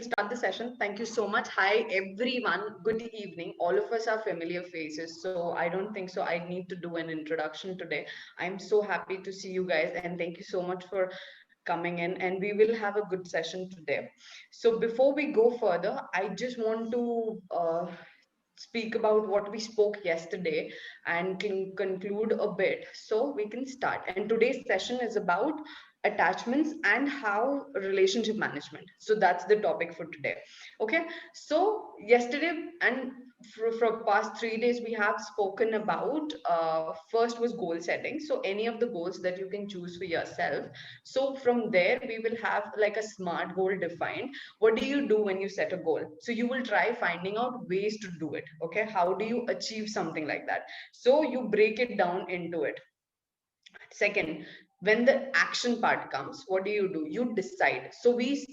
start the session. Thank you so much. Hi, everyone. Good evening. All of us are familiar faces, so I don't think so. I need to do an introduction today. I'm so happy to see you guys, and thank you so much for coming in. And we will have a good session today. So, before we go further, I just want to speak about what we spoke yesterday and can conclude a bit so we can start. And today's session is about attachments and how relationship management. So that's the topic for today. Okay. So yesterday and for past 3 days we have spoken about first was goal setting, so any of the goals that you can choose for yourself. So from there we will have like a smart goal defined. What do you do when you set a goal? So you will try finding out ways to do it. Okay, how do you achieve something like that? So you break it down into it. Second, when the action part comes, what do? You decide. So we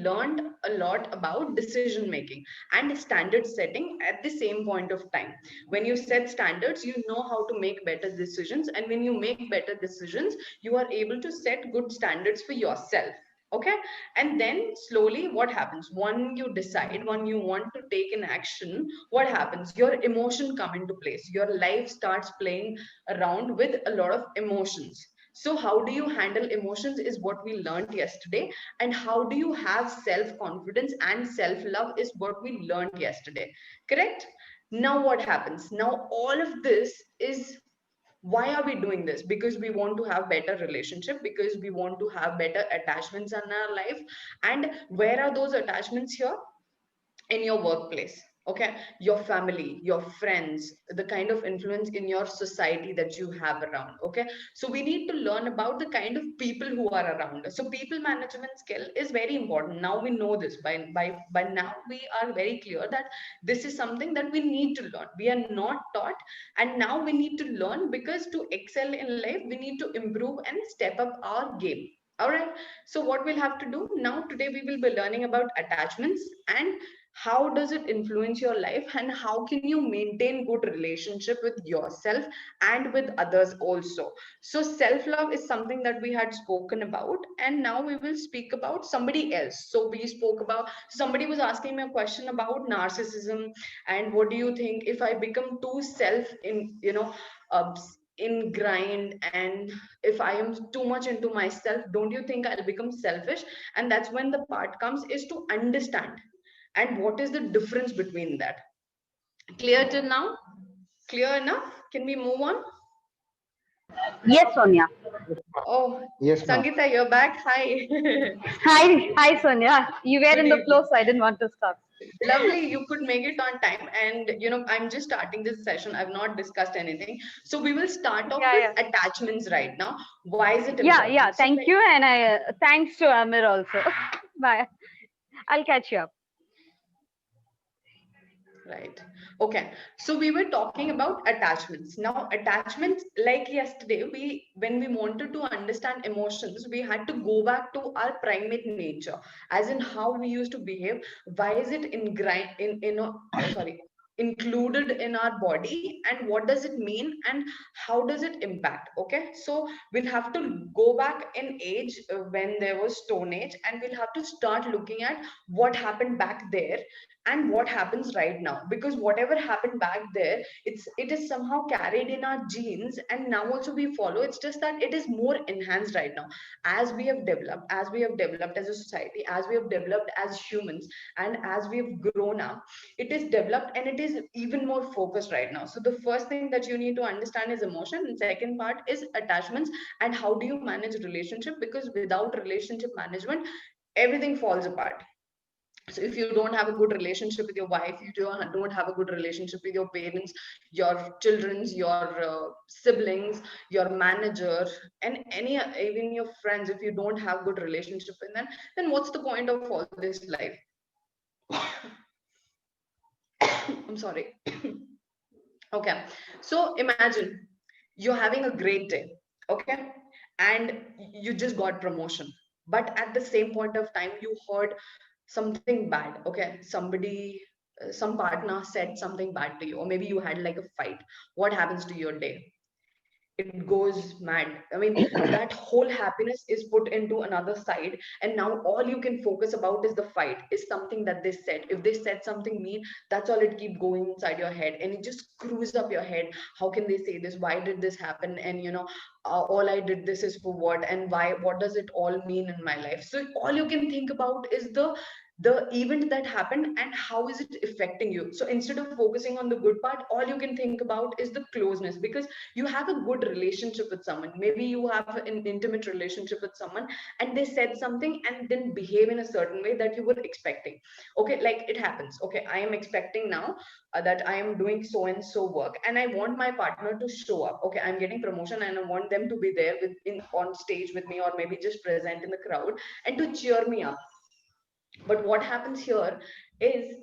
learned a lot about decision making and standard setting at the same point of time. When you set standards, you know how to make better decisions, and when you make better decisions, you are able to set good standards for yourself. Okay. And then slowly what happens when you decide, when you want to take an action, what happens? Your emotion come into place, your life starts playing around with a lot of emotions. So how do you handle emotions is what we learned yesterday, and how do you have self confidence and self love is what we learned yesterday. Correct? Now what happens? Now all of this is, why are we doing this? Because we want to have better relationship, because we want to have better attachments in our life. And where are those attachments here? In your workplace. Okay, your family, your friends, the kind of influence in your society that you have around. Okay, so we need to learn about the kind of people who are around us. So people management skill is very important. Now we know this. By now we are very clear that this is something that we need to learn. We are not taught, and now we need to learn, because to excel in life we need to improve and step up our game. All right. So what we'll have to do now today, we will be learning about attachments and how does it influence your life, and how can you maintain good relationship with yourself and with others also. So self love is something that we had spoken about, and now we will speak about somebody else. So we spoke about, somebody was asking me a question about narcissism, and what do you think if I become too self in, uh, in grind, and if I am too much into myself, don't you think I'll become selfish? And that's when the part comes is to understand, and what is the difference between that. Clear till now? Clear enough? Can we move on? Yes, Sonia. Oh, Yes, ma'am. Sangeeta, you're back. Hi. Hi, Sonia. You were Good in the flow, evening. so I didn't want to stop. Lovely, you could make it on time. And I'm just starting this session. I've not discussed anything. So we will start off Yeah, with yeah, attachments right now. Why is it yeah. important? So, Thank like, you, and I thanks to Amir also. Bye. I'll catch you up. right. Okay. So we were talking about attachments. Now, attachments, like yesterday, when we wanted to understand emotions, we had to go back to our primate nature, as in how we used to behave. Why is it sorry, included in our body, and what does it mean, and how does it impact? Okay. So we'll have to go back in age, when there was Stone Age, and we'll have to start looking at what happened back there and what happens right now, because whatever happened back there, it is somehow carried in our genes, and now also we follow. It's just that it is more enhanced right now, as we have developed, as a society, as we have developed as humans, and as we have grown up, it is developed, and it is even more focused right now. So the first thing that you need to understand is emotion, and second part is attachments, and how do you manage relationship, because without relationship management, everything falls apart. So if you don't have a good relationship with your wife, you don't have a good relationship with your parents, your children's, your siblings, your manager, and any even your friends, if you don't have good relationship with them, then what's the point of all this life? I'm sorry. Okay, so imagine you're having a great day. Okay, and you just got promotion, but at the same point of time you heard something bad. Okay, somebody, some partner said something bad to you, or maybe you had like a fight. What happens to your day? it goes mad. I mean, that whole happiness is put into another side, and now all you can focus about is the fight, is something that they said. If they said something mean, that's all it keep going inside your head, and it just screws up your head. How can they say this? Why did this happen? And all I did this is for what? And why? What does it all mean in my life? So all you can think about is the event that happened and how is it affecting you. So instead of focusing on the good part, all you can think about is the closeness, because you have a good relationship with someone. Maybe you have an intimate relationship with someone, and they said something and then behave in a certain way that you were expecting. Okay, like it happens. Okay, I am expecting now that I am doing so and so work, and I want my partner to show up. Okay, I'm getting promotion and I want them to be there with in on stage with me, or maybe just present in the crowd and to cheer me up. But what happens here is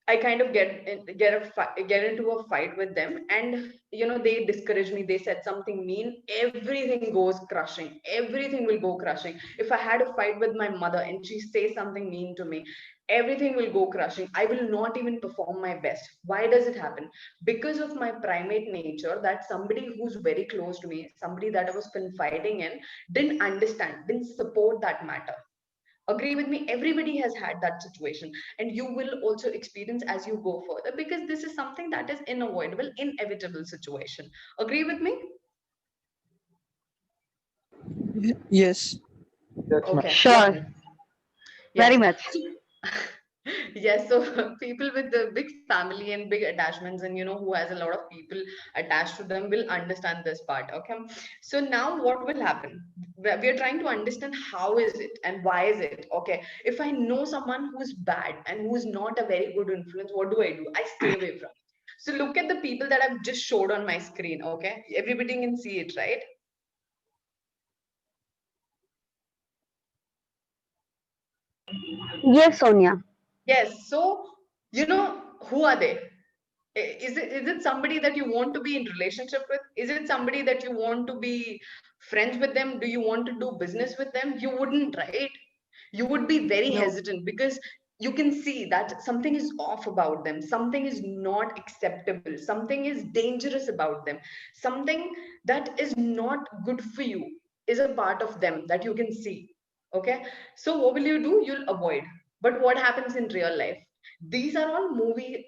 I kind of get into a fight with them, and they discourage me. They said something mean. Everything goes crushing. Everything will go crushing. If I had a fight with my mother and she says something mean to me, everything will go crushing. I will not even perform my best. Why does it happen? Because of my primate nature, that somebody who's very close to me, somebody that I was confiding in, didn't understand, didn't support that matter. Agree with me? Everybody has had that situation, and you will also experience as you go further, because this is something that is unavoidable, inevitable situation. Agree with me? Yes, that's my. Okay, Sure, lovely. very Yes. much. So yes, so people with the big family and big attachments, and who has a lot of people attached to them, will understand this part. Okay, so now what will happen? We are trying to understand how is it and why is it. Okay, if I know someone who's bad and who's not a very good influence, what do? I stay away from. So look at the people that I've just showed on my screen. Okay, everybody can see it, right? Yes, Sonia. Yes. So who are they? Is it somebody that you want to be in relationship with? Is it somebody that you want to be friends with them? Do you want to do business with them? You wouldn't, right? You would be very No, hesitant, because you can see that something is off about them, something is not acceptable, something is dangerous about them, something that is not good for you is a part of them that you can see. Okay, so what will you do? You'll avoid. But what happens in real life? These are all movie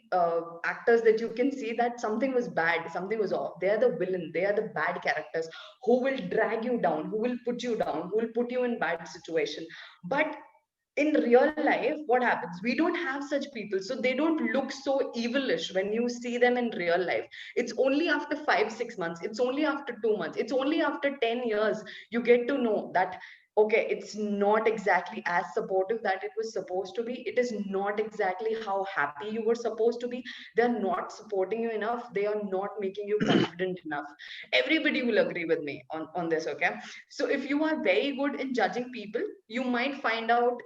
actors that you can see that something was bad, something was off. They are the villain, they are the bad characters who will drag you down, who will put you down, who will put you in bad situation. But in real life, what happens? We don't have such people, so they don't look so evilish when you see them in real life. It's only after 5 6 months, it's only after 2 months, it's only after 10 years you get to know that okay, it's not exactly as supportive that it was supposed to be. It is not exactly how happy you were supposed to be. They're not supporting you enough, they are not making you confident enough. Everybody will agree with me on this. Okay, so if you are very good in judging people, you might find out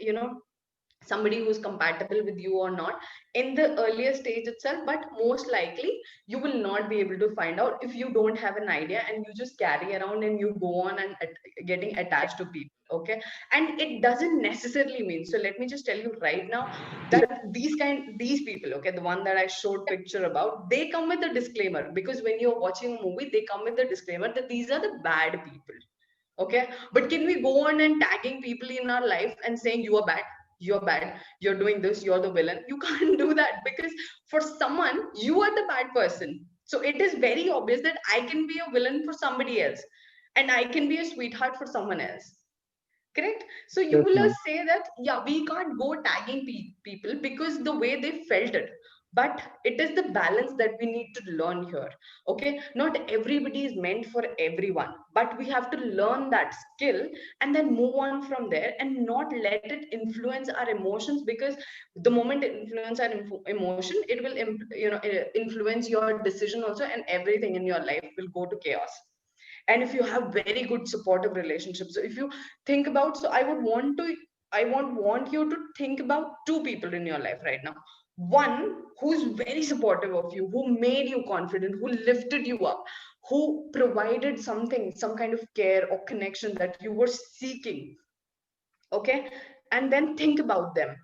somebody who's compatible with you or not in the earlier stage itself, but most likely you will not be able to find out if you don't have an idea and you just carry around and you go on and getting attached to people. Okay, and it doesn't necessarily mean, so let me just tell you right now that these people, okay, the one that I showed picture about, they come with a disclaimer, because when you're watching a movie they come with a disclaimer that these are the bad people. Okay, but can we go on and tagging people in our life and saying you are bad, you're bad, you're doing this, you're the villain? You can't do that, because for someone you are the bad person. So it is very obvious that I can be a villain for somebody else, and I can be a sweetheart for someone else. Correct? So you that's will my. say that, yeah, we can't go tagging people because the way they felt it. But it is the balance that we need to learn here. Okay, not everybody is meant for everyone, but we have to learn that skill and then move on from there and not let it influence our emotions, because the moment it influence our emotion, it will influence your decision also, and everything in your life will go to chaos. And if you have very good supportive relationships, so if you think about, so I want you to think about two people in your life right now. One who's very supportive of you, who made you confident, who lifted you up, who provided something, some kind of care or connection that you were seeking. Okay, and then think about them.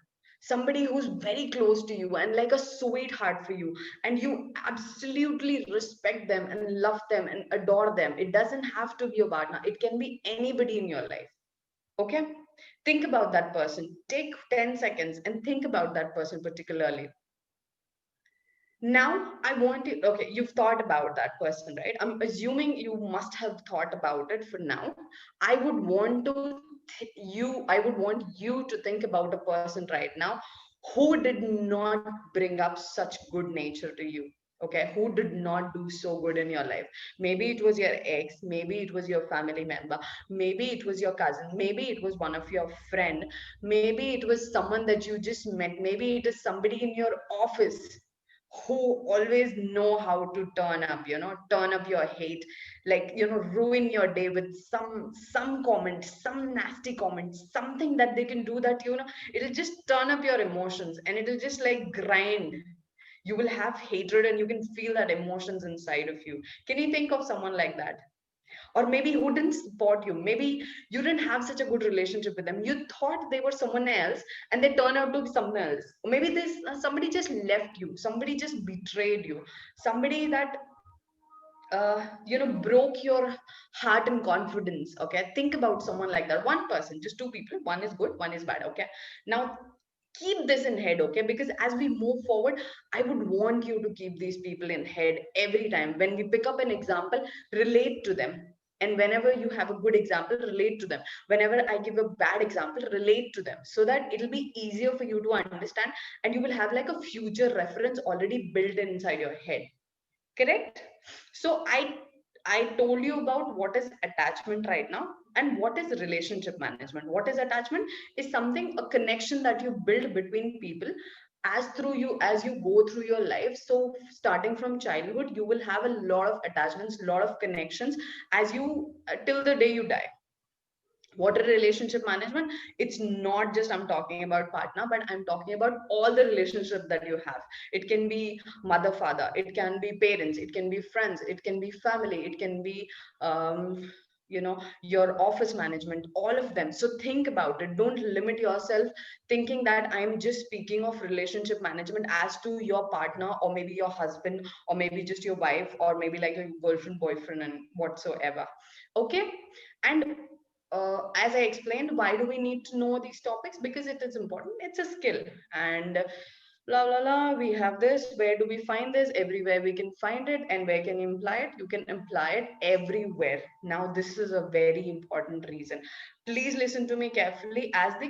somebody who's very close to you and like a sweetheart for you, and you absolutely respect them and love them and adore them. It doesn't have to be your partner, it can be anybody in your life. Okay, think about that person. Take 10 seconds and think about that person particularly. Now, I want you, okay, you've thought about that person, right? I'm assuming you must have thought about it for now. I would want I would want you to think about a person right now who did not bring up such good nature to you. Okay, who did not do so good in your life? Maybe it was your ex, maybe it was your family member, maybe it was your cousin, maybe it was one of your friend, maybe it was someone that you just met, maybe it is somebody in your office who always know how to turn up, turn up your hate, like, ruin your day with some comment, some nasty comment, something that they can do that, it'll just turn up your emotions and it'll just like grind. You will have hatred and you can feel that emotions inside of you. Can you think of someone like that? Or maybe who didn't support you, maybe you didn't have such a good relationship with them, you thought they were someone else and they turn out to be someone else. Or maybe this somebody just left you, somebody just betrayed you, somebody that broke your heart and confidence. Okay, think about someone like that. One person, just two people, one is good, one is bad. Okay, now keep this in head. Okay, because as we move forward, I would want you to keep these people in head every time when we pick up an example. Relate to them, and whenever you have a good example, relate to them. Whenever I give a bad example, relate to them, so that it'll be easier for you to understand, and you will have like a future reference already built inside your head. Correct? So I told you about what is attachment right now, and what is relationship management. What is attachment? Is something, a connection that you build between people as you go through your life. So starting from childhood, you will have a lot of attachments, a lot of connections, as you till the day you die. What a relationship management, it's not just I'm talking about partner, but I'm talking about all the relationship that you have. It can be mother father, it can be parents, it can be friends, it can be family, it can be your office management, all of them. So think about it, don't limit yourself thinking that I'm just speaking of relationship management as to your partner, or maybe your husband, or maybe just your wife, or maybe like your girlfriend, boyfriend, and whatsoever. Okay. And as I explained, why do we need to know these topics? Because it is important. It's a skill. And blah blah blah. We have this. Where do we find this? Everywhere we can find it. And where can you imply it? You can imply it everywhere. Now, this is a very important reason. Please listen to me carefully. As the